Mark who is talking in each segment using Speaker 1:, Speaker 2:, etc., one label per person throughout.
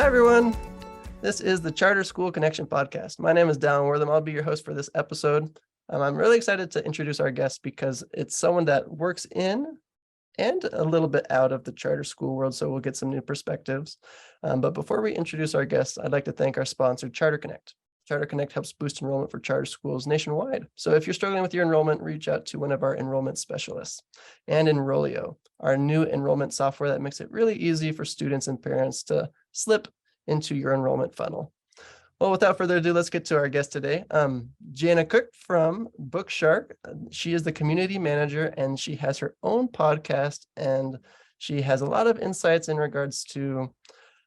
Speaker 1: Hi, everyone. This is the Charter School Connection podcast. My name is Dallan Wortham. I'll be your host for this episode. I'm really excited to introduce our guest because it's someone that works in and a little bit out of the charter school world, so we'll get some new perspectives. But before we introduce our guest, I'd like to thank our sponsor, Charter Connect. Charter Connect helps boost enrollment for charter schools nationwide. So if you're struggling with your enrollment, reach out to one of our enrollment specialists. And Enrollio, our new enrollment software that makes it really easy for students and parents to slip into your enrollment funnel. Well, without further ado, let's get to our guest today. Janna Koch from BookShark. She is the community manager and she has her own podcast, and she has a lot of insights in regards to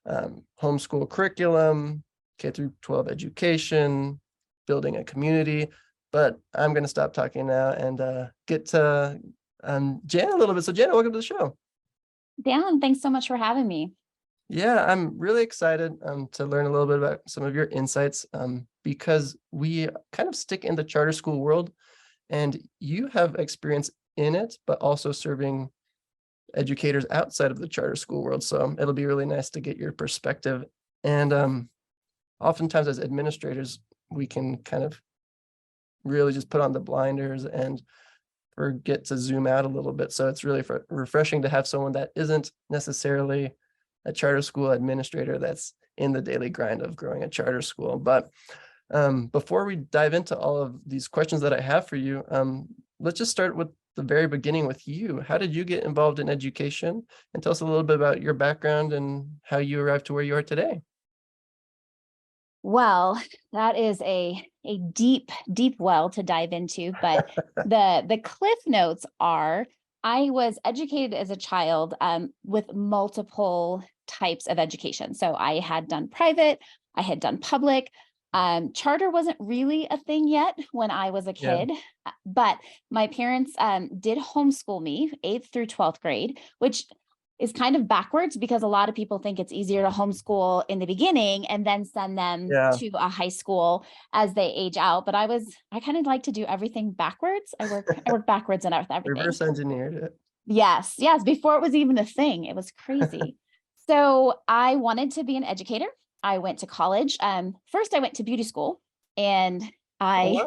Speaker 1: homeschool curriculum, K through 12 education, building a community. But I'm going to stop talking now and get to Janna a little bit. So Janna, welcome to the show.
Speaker 2: Dallan, thanks so much for having me.
Speaker 1: Yeah, I'm really excited to learn a little bit about some of your insights because we kind of stick in the charter school world, and you have experience in it, but also serving educators outside of the charter school world. So it'll be really nice to get your perspective. And oftentimes as administrators, we can kind of really just put on the blinders and forget to zoom out a little bit. So it's really refreshing to have someone that isn't necessarily a charter school administrator that's in the daily grind of growing a charter school. But before we dive into all of these questions that I have for you, let's just start with the very beginning with you. How did you get involved in education? And tell us a little bit about your background and how you arrived to where you are today.
Speaker 2: Well, that is a deep well to dive into, but the cliff notes are, I was educated as a child with multiple types of education. So I had done private, I had done public. Charter wasn't really a thing yet when I was a kid, but my parents did homeschool me 8th through 12th grade, which is kind of backwards because a lot of people think it's easier to homeschool in the beginning and then send them to a high school as they age out. But I kind of like to do everything backwards. I work backwards and with everything.
Speaker 1: Reverse engineered it.
Speaker 2: Yes. Before it was even a thing. It was crazy. So I wanted to be an educator. I went to college. First I went to beauty school, and I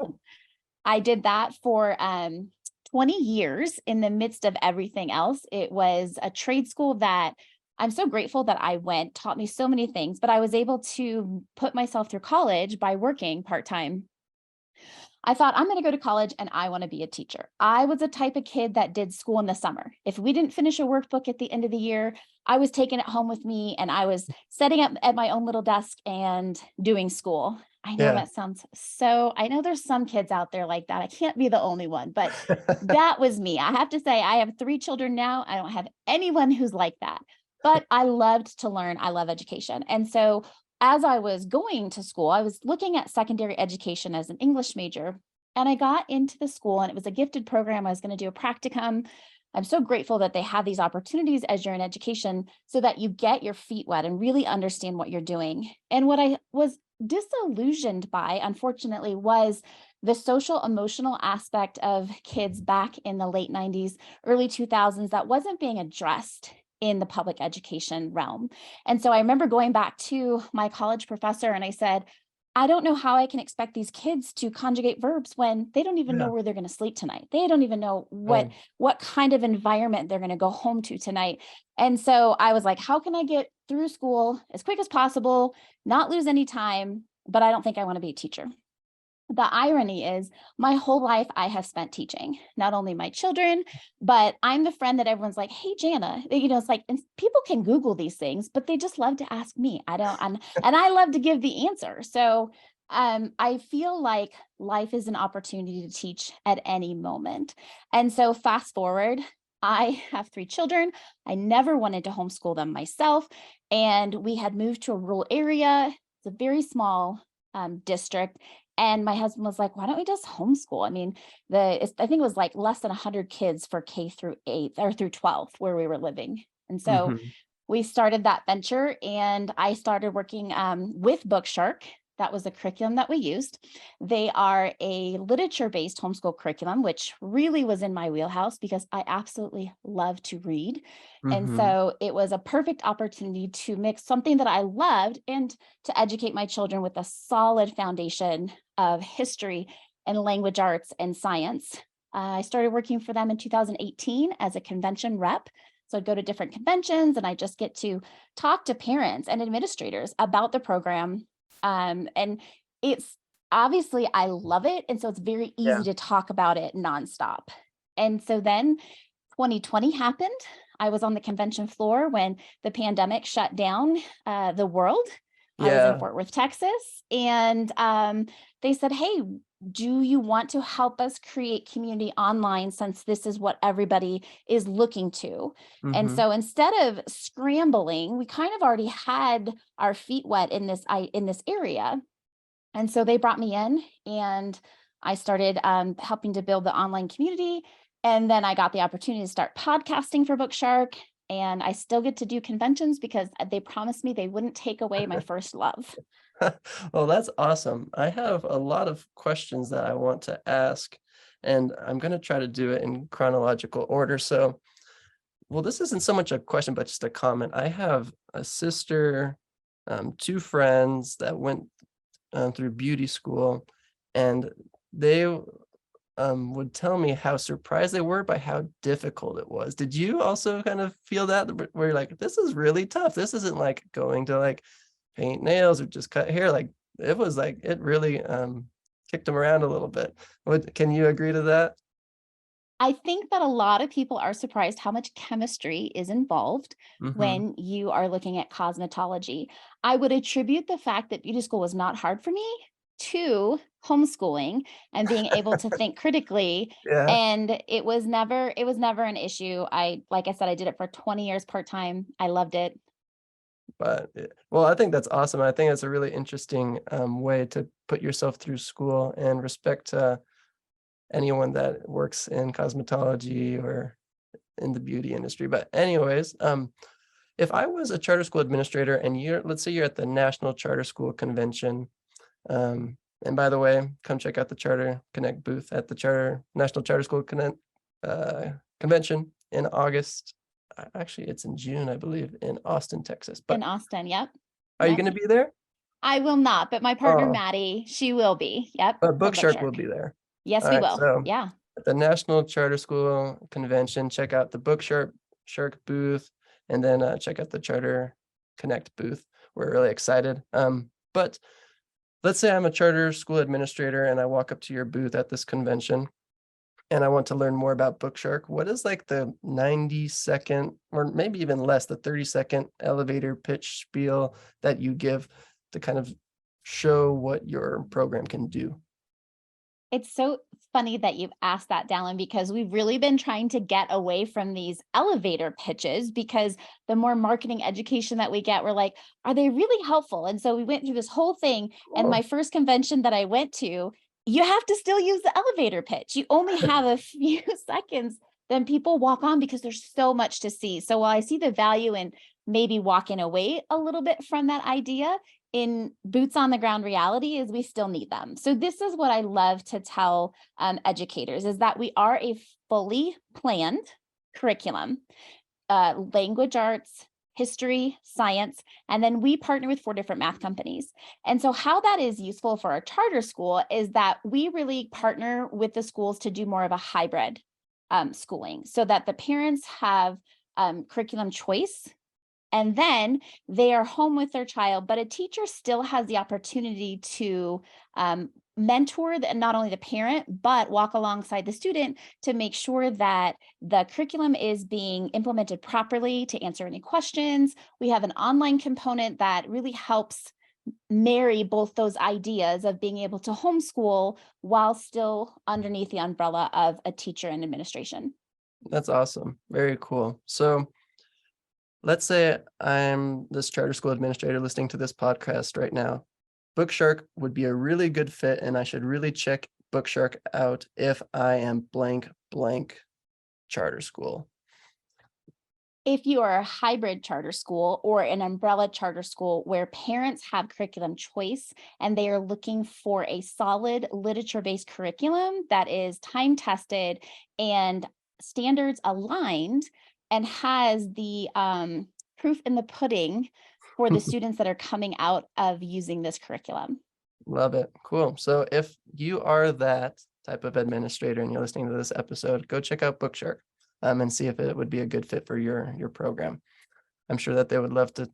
Speaker 2: did that for 20 years in the midst of everything else. It was a trade school that I'm so grateful that I went, taught me so many things, but I was able to put myself through college by working part-time. I thought, I'm going to go to college and I want to be a teacher. I was a type of kid that did school in the summer. If we didn't finish a workbook at the end of the year, I was taking it home with me and I was setting up at my own little desk and doing school. I know that sounds I know there's some kids out there like that. I can't be the only one, but that was me. I have to say, I have 3 children now. I don't have anyone who's like that, but I loved to learn. I love education. And so as I was going to school, I was looking at secondary education as an English major, and I got into the school, and it was a gifted program. I was going to do a practicum. I'm so grateful that they have these opportunities as you're in education so that you get your feet wet and really understand what you're doing. And what I was disillusioned by, unfortunately, was the social emotional aspect of kids back in the late 90s, early 2000s that wasn't being addressed in the public education realm. And so I remember going back to my college professor and I said, I don't know how I can expect these kids to conjugate verbs when they don't even know where they're going to sleep tonight. They don't even know what kind of environment they're going to go home to tonight. And so I was like, how can I get through school as quick as possible, not lose any time, but I don't think I want to be a teacher. The irony is my whole life I have spent teaching, not only my children, but I'm the friend that everyone's like, hey, Janna, it's like, and people can Google these things, but they just love to ask me. I don't, and I love to give the answer. So I feel like life is an opportunity to teach at any moment. And so fast forward, I have 3 children. I never wanted to homeschool them myself. And we had moved to a rural area. It's a very small district. And my husband was like, why don't we just homeschool? I mean, I think it was like less than 100 kids for K through 8 or through 12 where we were living. And so we started that venture, and I started working with BookShark That was the curriculum that we used. They are a literature-based homeschool curriculum, which really was in my wheelhouse because I absolutely love to read. And
Speaker 1: Mm-hmm.
Speaker 2: so it was a perfect opportunity to mix something that I loved and to educate my children with a solid foundation of history and language arts and science. I started working for them in 2018 as a convention rep. So I'd go to different conventions and I just get to talk to parents and administrators about the program. And it's obviously I love it. And so it's very easy
Speaker 1: Yeah.
Speaker 2: to talk about it nonstop. And so then 2020 happened. I was on the convention floor when the pandemic shut down the world. I was in
Speaker 1: Yeah.
Speaker 2: Fort Worth, Texas, and they said, "Hey, do you want to help us create community online since this is what everybody is looking to?" And
Speaker 1: Mm-hmm.
Speaker 2: so instead of scrambling, we kind of already had our feet wet in this area. And so they brought me in and I started helping to build the online community. And then I got the opportunity to start podcasting for BookShark. And I still get to do conventions because they promised me they wouldn't take away my first love.
Speaker 1: Well, that's awesome. I have a lot of questions that I want to ask, and I'm going to try to do it in chronological order. So, well, this isn't so much a question, but just a comment. I have a sister, two friends that went through beauty school, and they would tell me how surprised they were by how difficult it was. Did you also kind of feel that where you're like, this is really tough? This isn't like going to like paint nails or just cut hair. Like it was like it really kicked them around a little bit. Can you agree to that?
Speaker 2: I think that a lot of people are surprised how much chemistry is involved
Speaker 1: Mm-hmm.
Speaker 2: when you are looking at cosmetology. I would attribute the fact that beauty school was not hard for me to homeschooling and being able to think critically.
Speaker 1: Yeah.
Speaker 2: And it was never an issue. Like I said, I did it for 20 years part-time. I loved it.
Speaker 1: But well, I think that's awesome. I think it's a really interesting way to put yourself through school, and respect to anyone that works in cosmetology or in the beauty industry. But anyways, if I was a charter school administrator and let's say you're at the National Charter School Convention, and by the way, come check out the Charter Connect booth at the National Charter School Convention in August. Actually, it's in June, I believe, in Austin, Texas.
Speaker 2: In
Speaker 1: But
Speaker 2: Austin. Yep.
Speaker 1: are you
Speaker 2: Yep.
Speaker 1: going to be there?
Speaker 2: I will not, but my partner
Speaker 1: Oh,
Speaker 2: Maddie, she will be. Yep.
Speaker 1: but
Speaker 2: For
Speaker 1: BookShark will
Speaker 2: BookShark.
Speaker 1: be there.
Speaker 2: Yes,
Speaker 1: All
Speaker 2: we
Speaker 1: right,
Speaker 2: will.
Speaker 1: so
Speaker 2: Yeah.
Speaker 1: at the National Charter School Convention, check out the BookShark booth, and then check out the Charter Connect booth. We're really excited. But let's say I'm a charter school administrator and I walk up to your booth at this convention and I want to learn more about BookShark. What is like the 90-second or maybe even less, the 30-second elevator pitch spiel that you give to kind of show what your program can do?
Speaker 2: It's so funny that you've asked that, Dallan, because we've really been trying to get away from these elevator pitches because the more marketing education that we get, we're like, are they really helpful? And so we went through this whole thing. And my
Speaker 1: Cool.
Speaker 2: first convention that I went to, you have to still use the elevator pitch. You only have a few seconds, then people walk on because there's so much to see. So while I see the value in maybe walking away a little bit from that idea, in boots on the ground reality is we still need them. So this is what I love to tell educators is that we are a fully planned curriculum, language arts, history, science, and then we partner with 4 different math companies. And so how that is useful for our charter school is that we really partner with the schools to do more of a hybrid schooling so that the parents have curriculum choice and then they are home with their child, but a teacher still has the opportunity to mentor not only the parent, but walk alongside the student to make sure that the curriculum is being implemented properly to answer any questions. We have an online component that really helps marry both those ideas of being able to homeschool while still underneath the umbrella of a teacher and administration.
Speaker 1: That's awesome. Very cool. So let's say I'm this charter school administrator listening to this podcast right now. BookShark would be a really good fit, and I should really check BookShark out if I am blank charter school.
Speaker 2: if you are a hybrid charter school or an umbrella charter school where parents have curriculum choice and they are looking for a solid literature-based curriculum that is time-tested and standards aligned and has the proof in the pudding for the students that are coming out of using this curriculum.
Speaker 1: Love it. Cool. So if you are that type of administrator and you're listening to this episode, go check out BookShark and see if it would be a good fit for your program. I'm sure that they would love to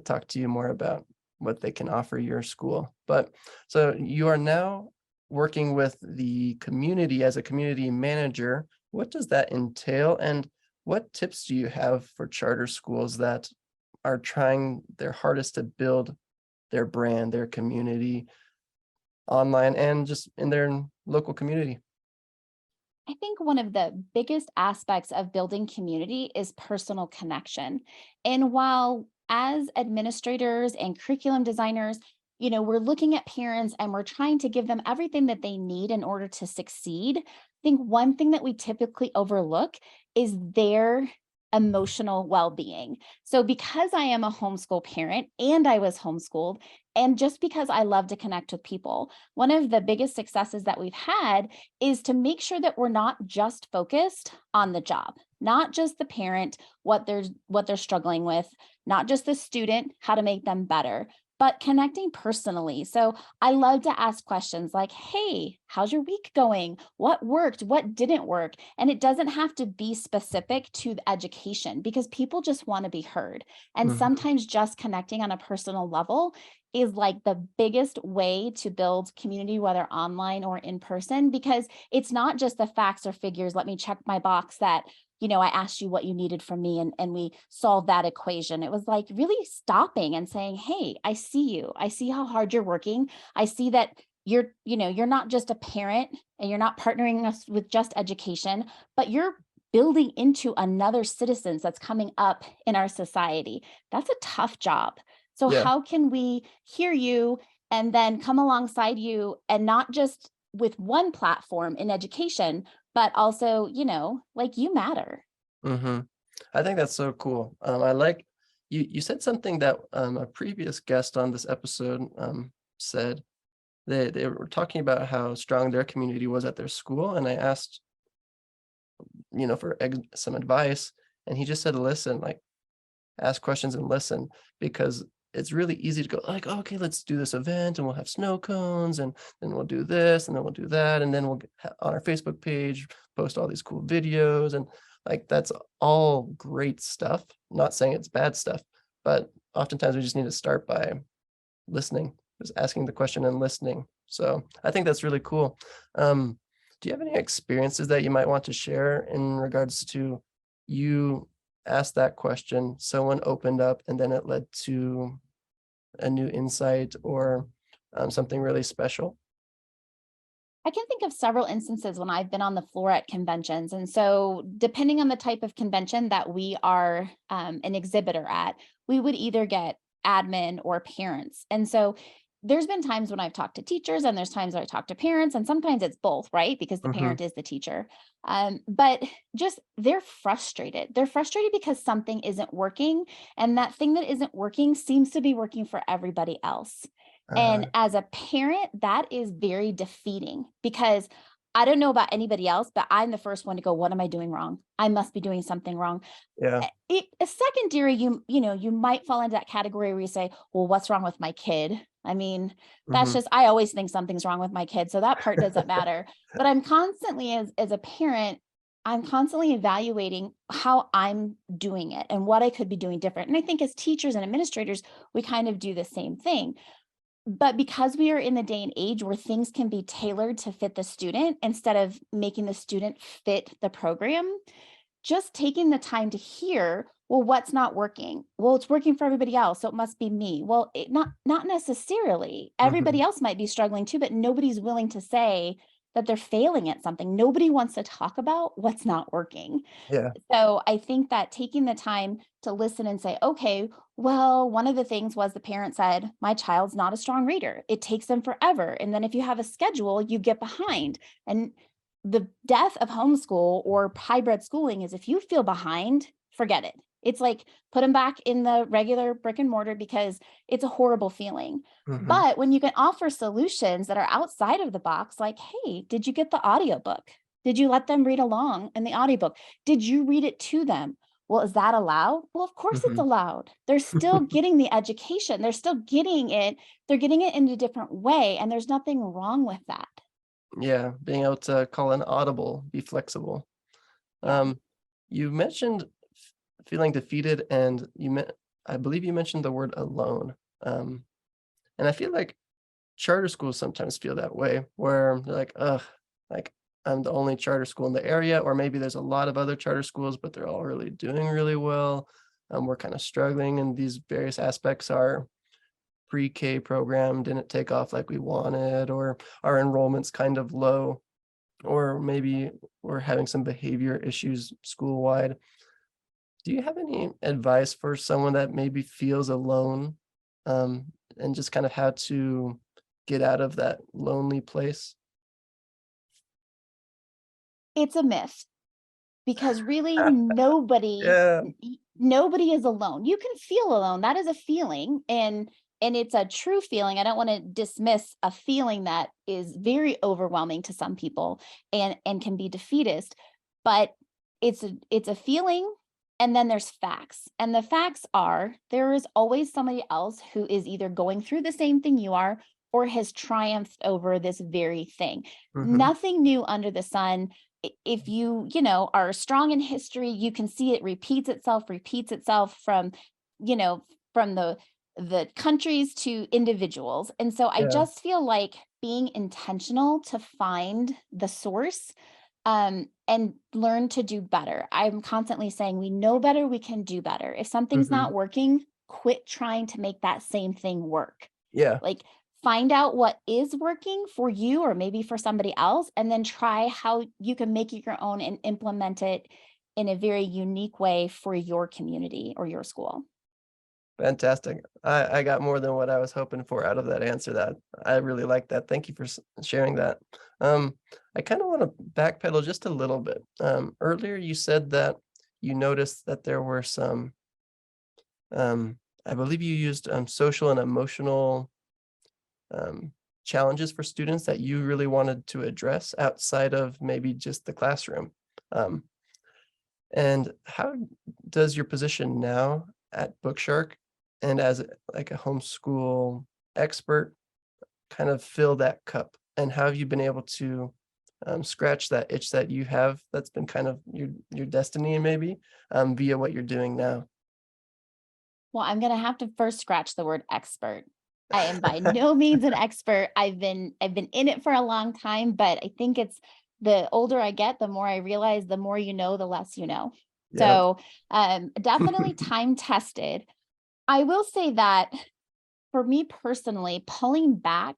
Speaker 1: talk to you more about what they can offer your school. But so you are now working with the community as a community manager. What does that entail? And what tips do you have for charter schools that are trying their hardest to build their brand, their community online and just in their local community?
Speaker 2: I think one of the biggest aspects of building community is personal connection. And while as administrators and curriculum designers, we're looking at parents and we're trying to give them everything that they need in order to succeed. I think one thing that we typically overlook is their emotional well-being. So because I am a homeschool parent and I was homeschooled, and just because I love to connect with people, one of the biggest successes that we've had is to make sure that we're not just focused on the job, not just the parent, what they're struggling with, not just the student, how to make them better, but connecting personally. So I love to ask questions like, hey, how's your week going? What worked? What didn't work? And it doesn't have to be specific to the education because people just want to be heard. And
Speaker 1: Mhm.
Speaker 2: sometimes just connecting on a personal level is like the biggest way to build community, whether online or in person, because it's not just the facts or figures. Let me check my box that I asked you what you needed from me and we solved that equation. It was like really stopping and saying, hey, I see you. I see how hard you're working. I see that you're not just a parent and you're not partnering us with just education, but you're building into another citizens that's coming up in our society. That's a tough job. So
Speaker 1: Yeah.
Speaker 2: how can we hear you and then come alongside you and not just with one platform in education, but also, like you matter.
Speaker 1: hmm I think that's so cool. I like you said something that a previous guest on this episode said. They were talking about how strong their community was at their school, and I asked, for some advice, and he just said, listen, like ask questions and listen, because it's really easy to go like, "Oh, okay, let's do this event and we'll have snow cones and then we'll do this and then we'll do that. And then we'll on our Facebook page, post all these cool videos." And like, that's all great stuff. Not saying it's bad stuff, but oftentimes we just need to start by listening, just asking the question and listening. So I think that's really cool. Do you have any experiences that you might want to share in regards to you asked that question, someone opened up, and then it led to a new insight or something really special?
Speaker 2: I can think of several instances when I've been on the floor at conventions. And so, depending on the type of convention that we are an exhibitor at, we would either get admin or parents. And so, there's been times when I've talked to teachers, and there's times where I talk to parents, and sometimes it's both, right? Because the
Speaker 1: hmm
Speaker 2: parent is the teacher. But just they're frustrated. They're frustrated because something isn't working, and that thing that isn't working seems to be working for everybody else.
Speaker 1: Uh,
Speaker 2: And as a parent, that is very defeating because I don't know about anybody else, but I'm the first one to go, what am I doing wrong? I must be doing something wrong.
Speaker 1: yeah.
Speaker 2: A secondary, you might fall into that category where you say, well, what's wrong with my kid? I mean, that's
Speaker 1: hmm
Speaker 2: just, I always think something's wrong with my kid. So that part doesn't matter. But I'm constantly, as a parent, I'm constantly evaluating how I'm doing it and what I could be doing different. And I think as teachers and administrators, we kind of do the same thing. But because we are in the day and age where things can be tailored to fit the student instead of making the student fit the program, just taking the time to hear, well, what's not working? Well, it's working for everybody else, so it must be me. Well, not necessarily.
Speaker 1: hmm
Speaker 2: Everybody else might be struggling too, but nobody's willing to say that they're failing at something. Nobody wants to talk about what's not working.
Speaker 1: Yeah.
Speaker 2: So I think that taking the time to listen and say, okay, well, one of the things was the parent said, my child's not a strong reader. It takes them forever. And then if you have a schedule, you get behind. And the death of homeschool or hybrid schooling is if you feel behind, forget it. It's like, put them back in the regular brick and mortar because it's a horrible feeling.
Speaker 1: Mhm.
Speaker 2: But when you can offer solutions that are outside of the box, like, hey, did you get the audiobook? Did you let them read along in the audiobook? Did you read it to them? Well, is that allowed? Well, of course it's
Speaker 1: Mhm.
Speaker 2: allowed. They're still getting the education. They're still getting it. They're getting it in a different way. And there's nothing wrong with that.
Speaker 1: Yeah, being able to call an audible, be flexible.
Speaker 2: Yeah.
Speaker 1: You mentioned feeling defeated, and I believe you mentioned the word alone. Um, and I feel like charter schools sometimes feel that way, where they're like, ugh, like I'm the only charter school in the area, or maybe there's a lot of other charter schools, but they're all really doing really well. We're kind of struggling in these various aspects. Our pre-K program didn't take off like we wanted, or our enrollment's kind of low, or maybe we're having some behavior issues school-wide. Do you have any advice for someone that maybe feels alone, and just kind of how to get out of that lonely place?
Speaker 2: It's a myth because really
Speaker 1: Yeah.
Speaker 2: nobody is alone. You can feel alone. That is a feeling, and it's a true feeling. I don't want to dismiss a feeling that is very overwhelming to some people and can be defeatist, but it's a feeling. And then there's facts. And the facts are there is always somebody else who is either going through the same thing you are or has triumphed over this very thing.
Speaker 1: Mhm.
Speaker 2: Nothing new under the sun. If you are strong in history, you can see it repeats itself from, from the countries to individuals. And so I
Speaker 1: Yeah.
Speaker 2: just feel like being intentional to find the source, and learn to do better. I'm constantly saying we know better, we can do better. If something's
Speaker 1: Mhm.
Speaker 2: not working, quit trying to make that same thing work.
Speaker 1: Yeah.
Speaker 2: Like, find out what is working for you or maybe for somebody else, and then try how you can make it your own and implement it in a very unique way for your community or your school.
Speaker 1: Fantastic. I got more than what I was hoping for out of that answer. That I really like that. Thank you for sharing that. Um, I kind of want to backpedal just a little bit. Earlier you said that you noticed that there were some, I believe you used social and emotional um, challenges for students that you really wanted to address outside of maybe just the classroom. Um, and how does your position now at BookShark and as like a homeschool expert kind of fill that cup? And how have you been able to scratch that itch that you have that's been kind of your destiny maybe via what you're doing now?
Speaker 2: Well, I'm gonna have to first scratch the word expert. I am by no means an expert. I've been in it for a long time, but I think it's the older I get, the more I realize the more you know, the less you know.
Speaker 1: Yep.
Speaker 2: So definitely time tested. I will say that for me personally, pulling back,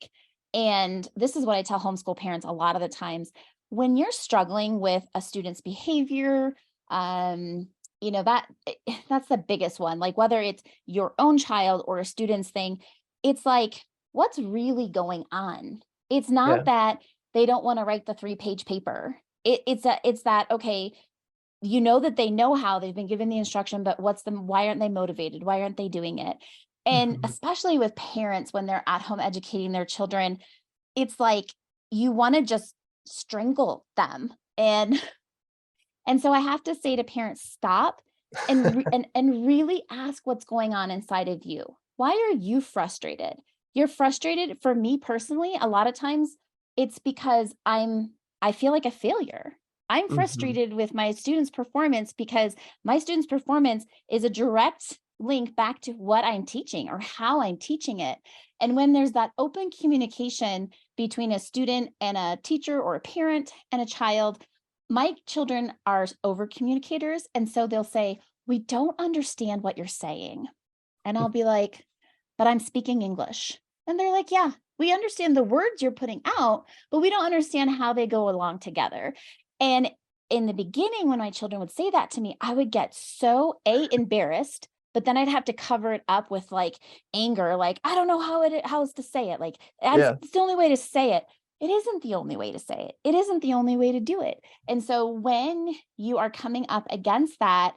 Speaker 2: and this is what I tell homeschool parents a lot of the times, when you're struggling with a student's behavior, um, that's the biggest one. Like whether it's your own child or a student's thing, it's like, what's really going on? It's
Speaker 1: Yeah.
Speaker 2: not that they don't want to write the 3-page paper. It's that, okay, you know that they know how, they've been given the instruction, but why aren't they motivated? Why aren't they doing it? And
Speaker 1: Mhm.
Speaker 2: especially with parents when they're at home educating their children, it's like you want to just strangle them. And so I have to say to parents, stop and really ask what's going on inside of you. Why are you frustrated? You're frustrated. For me personally, a lot of times it's because I feel like a failure. I'm
Speaker 1: Mhm.
Speaker 2: frustrated with my students' performance because my students' performance is a direct link back to what I'm teaching or how I'm teaching it. And when there's that open communication between a student and a teacher or a parent and a child, my children are over communicators. And so they'll say, we don't understand what you're saying. And I'll be like, but I'm speaking English. And they're like, yeah, we understand the words you're putting out, but we don't understand how they go along together. And in the beginning, when my children would say that to me, I would get so embarrassed, but then I'd have to cover it up with like anger, like, I don't know how else to say it. Like,
Speaker 1: Yeah.
Speaker 2: it's the only way to say it. It isn't the only way to say it. It isn't the only way to do it. And so when you are coming up against that,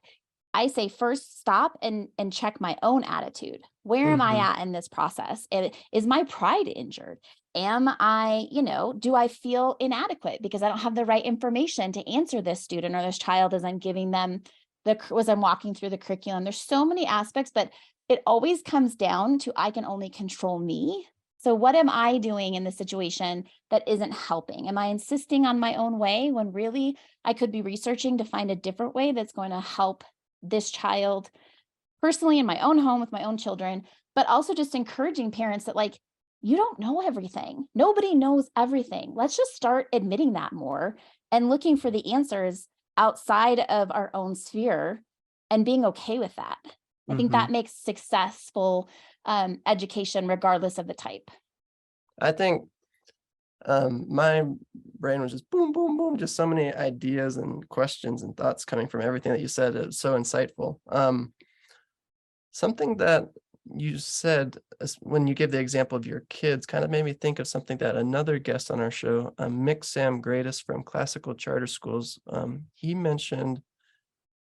Speaker 2: I say first stop and check my own attitude. Where am I at in this process? Is my pride injured? Am I, do I feel inadequate because I don't have the right information to answer this student or this child as I'm giving them as I'm walking through the curriculum? There's so many aspects, but it always comes down to I can only control me. So what am I doing in the situation that isn't helping? Am I insisting on my own way when really I could be researching to find a different way that's going to help this child personally in my own home with my own children, but also just encouraging parents that like, you don't know everything. Nobody knows everything. Let's just start admitting that more and looking for the answers outside of our own sphere and being okay with that. I think that makes successful education regardless of the type.
Speaker 1: I think my brain was just boom, boom, boom, just so many ideas and questions and thoughts coming from everything that you said. It was so insightful. Something that you said when you gave the example of your kids kind of made me think of something that another guest on our show, Mick Sam Greatest from Classical Charter Schools, he mentioned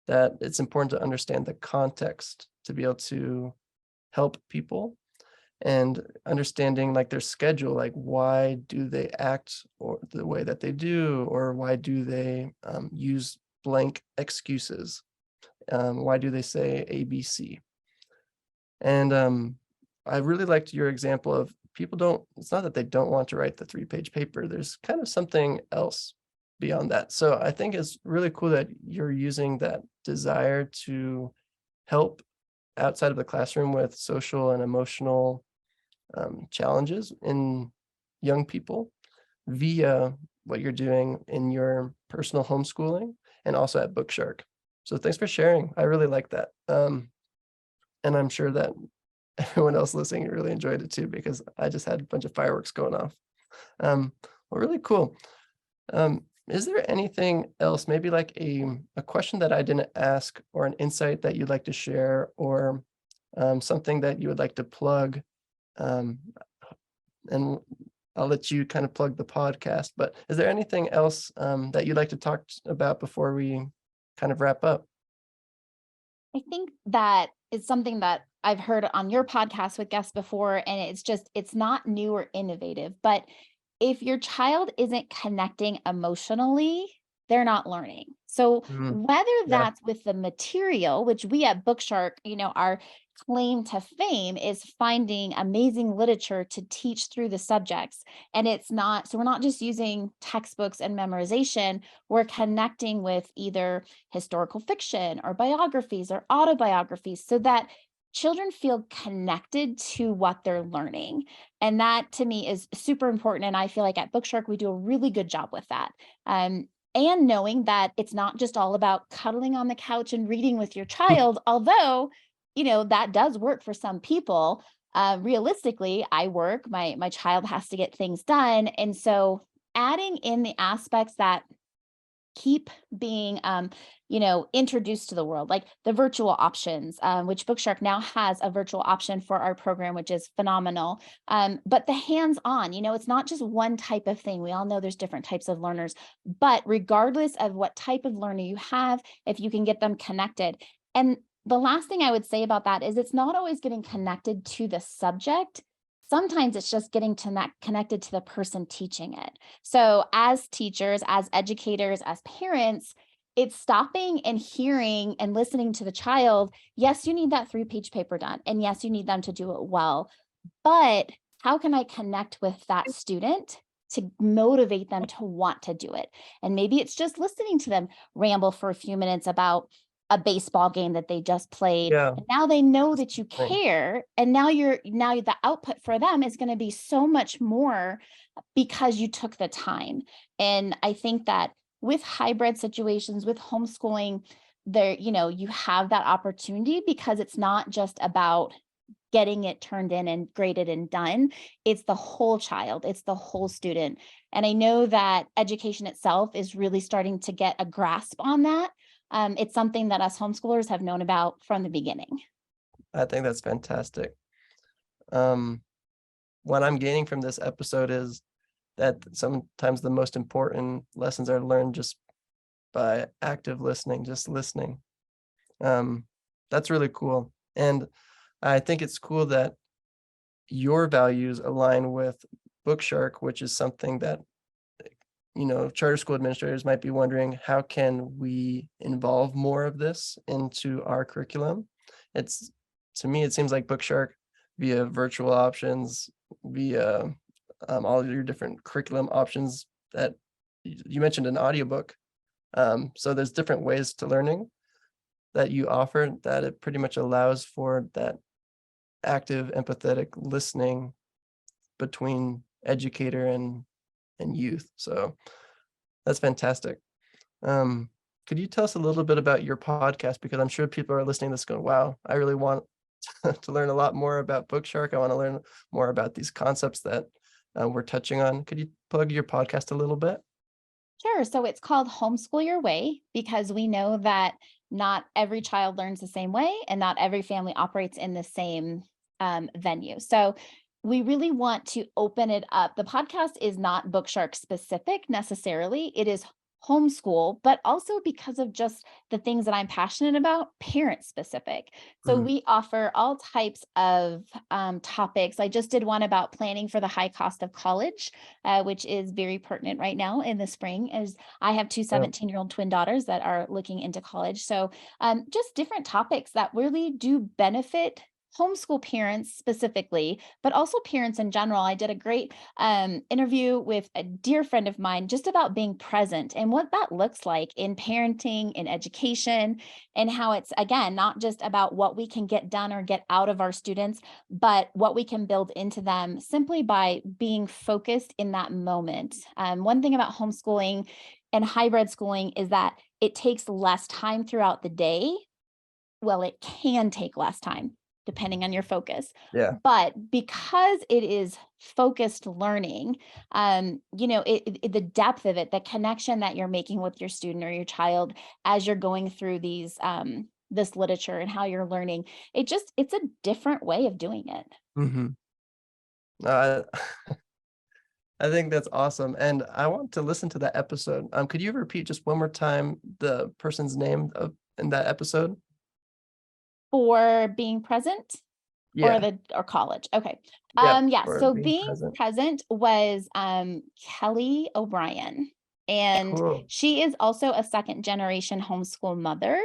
Speaker 1: that it's important to understand the context to be able to help people, and understanding like their schedule, like why do they act or the way that they do, or why do they use blank excuses? Why do they say ABC? And I really liked your example of it's not that they don't want to write the 3-page paper. There's kind of something else beyond that. So I think it's really cool that you're using that desire to help outside of the classroom with social and emotional challenges in young people via what you're doing in your personal homeschooling and also at BookShark. So thanks for sharing. I really like that. And I'm sure that everyone else listening really enjoyed it too, because I just had a bunch of fireworks going off. Well, really cool. Is there anything else, maybe like a question that I didn't ask, or an insight that you'd like to share, or something that you would like to plug? And I'll let you kind of plug the podcast, but is there anything else that you'd like to talk about before we kind of wrap up?
Speaker 2: I think that is something that I've heard on your podcast with guests before, and it's not new or innovative, but if your child isn't connecting emotionally, they're not learning. So whether
Speaker 1: Yeah.
Speaker 2: that's with the material, which we at BookShark, our claim to fame is finding amazing literature to teach through the subjects. And so we're not just using textbooks and memorization, we're connecting with either historical fiction or biographies or autobiographies so that children feel connected to what they're learning. And that to me is super important. And I feel like at BookShark, we do a really good job with that. And knowing that it's not just all about cuddling on the couch and reading with your child, although, that does work for some people. Realistically, I work, my child has to get things done. And so adding in the aspects that keep being introduced to the world, like the virtual options, which BookShark now has a virtual option for our program, which is phenomenal. But the hands-on, it's not just one type of thing. We all know there's different types of learners, but regardless of what type of learner you have, if you can get them connected. And the last thing I would say about that is it's not always getting connected to the subject. Sometimes it's just getting connected to the person teaching it. So as teachers, as educators, as parents, it's stopping and hearing and listening to the child. Yes, you need that 3-page paper done. And yes, you need them to do it well. But how can I connect with that student to motivate them to want to do it? And maybe it's just listening to them ramble for a few minutes about a baseball game that they just played.
Speaker 1: Yeah.
Speaker 2: And now they know that you
Speaker 1: Thing.
Speaker 2: care. And now the output for them is going to be so much more because you took the time. And I think that with hybrid situations, with homeschooling, there, you have that opportunity because it's not just about getting it turned in and graded and done. It's the whole child, it's the whole student. And I know that education itself is really starting to get a grasp on that. It's something that us homeschoolers have known about from the beginning.
Speaker 1: I think that's fantastic. What I'm gaining from this episode is that sometimes the most important lessons are learned just by active listening, just listening. That's really cool. And I think it's cool that your values align with BookShark, which is something that, charter school administrators might be wondering, how can we involve more of this into our curriculum? It's, to me, it seems like BookShark via virtual options, via all of your different curriculum options that you mentioned an audiobook. So there's different ways to learning that you offer that it pretty much allows for that active, empathetic listening between educator and youth. So that's fantastic. Could you tell us a little bit about your podcast? Because I'm sure people are listening to this going, wow, I really want to learn a lot more about BookShark. I want to learn more about these concepts that we're touching on. Could you plug your podcast a little bit?
Speaker 2: Sure. So it's called Homeschool Your Way because we know that not every child learns the same way and not every family operates in the same venue. So we really want to open it up. The podcast is not BookShark specific necessarily. It is homeschool, but also because of just the things that I'm passionate about, parent specific. So
Speaker 1: Mm,
Speaker 2: we offer all types of topics. I just did one about planning for the high cost of college, which is very pertinent right now in the spring, as I have two
Speaker 1: yeah.
Speaker 2: 17-year-old twin daughters that are looking into college. So just different topics that really do benefit homeschool parents specifically, but also parents in general. I did a great interview with a dear friend of mine just about being present and what that looks like in parenting, in education, and how it's, again, not just about what we can get done or get out of our students, but what we can build into them simply by being focused in that moment. One thing about homeschooling and hybrid schooling is that it takes less time throughout the day. Well, it can take less time depending on your focus.
Speaker 1: Yeah.
Speaker 2: But because it is focused learning, the depth of it, the connection that you're making with your student or your child as you're going through this literature and how you're learning, it's a different way of doing it.
Speaker 1: Hmm. Uh, I think that's awesome. And I want to listen to that episode. Could you repeat just one more time the person's name in that episode?
Speaker 2: For being present
Speaker 1: Yeah.
Speaker 2: or college. Okay.
Speaker 1: Yep.
Speaker 2: Yeah,
Speaker 1: For
Speaker 2: so
Speaker 1: being
Speaker 2: being
Speaker 1: present.
Speaker 2: present was Kelly O'Brien. And
Speaker 1: Cool.
Speaker 2: she is also a second generation homeschool mother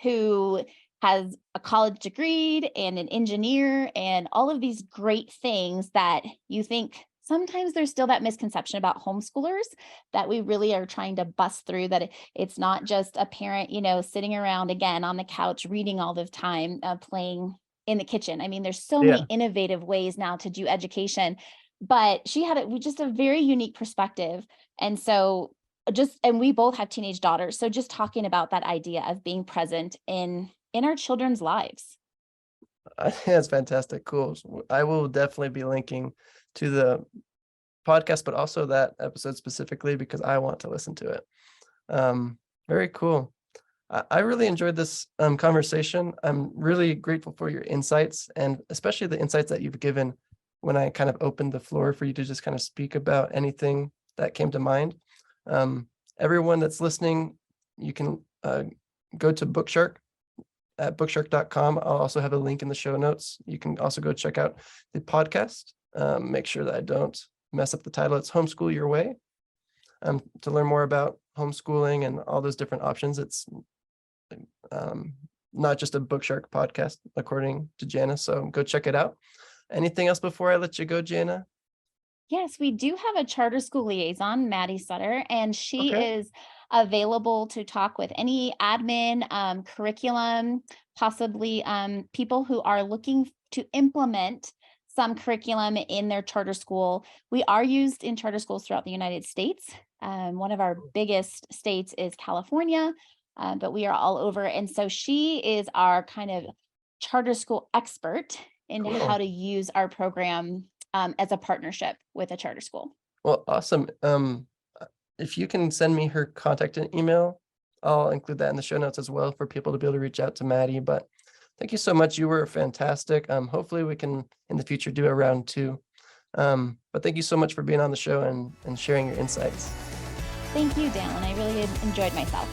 Speaker 2: who has a college degree and an engineer and all of these great things that you think sometimes there's still that misconception about homeschoolers that we really are trying to bust through, that it's not just a parent, sitting around again on the couch reading all the time, playing in the kitchen. I mean, there's so many
Speaker 1: Yeah.
Speaker 2: innovative ways now to do education, but she had just a very unique perspective. And so and we both have teenage daughters. So just talking about that idea of being present in our children's lives.
Speaker 1: I think that's fantastic. Cool. So I will definitely be linking to the podcast, but also that episode specifically because I want to listen to it. Very cool. I really enjoyed this conversation. I'm really grateful for your insights and especially the insights that you've given when I kind of opened the floor for you to just kind of speak about anything that came to mind. Everyone that's listening, you can go to BookShark at bookshark.com. I'll also have a link in the show notes. You can also go check out the podcast. Make sure that I don't mess up the title. It's Homeschool Your Way. To learn more about homeschooling and all those different options. It's not just a BookShark podcast, according to Janna. So go check it out. Anything else before I let you go, Janna?
Speaker 2: Yes, we do have a charter school liaison, Maddie Sutter, and she
Speaker 1: Okay.
Speaker 2: is available to talk with any admin, curriculum, possibly people who are looking to implement some curriculum in their charter school. We are used in charter schools throughout the United States. One of our biggest states is California, but we are all over. And so she is our kind of charter school expert in how
Speaker 1: Cool.
Speaker 2: to use our program as a partnership with a charter school.
Speaker 1: Well, awesome. If you can send me her contact and email, I'll include that in the show notes as well for people to be able to reach out to Maddie. But thank you so much. You were fantastic. Hopefully we can in the future do a round two. But thank you so much for being on the show and sharing your insights.
Speaker 2: Thank you, Dallan. I really enjoyed myself.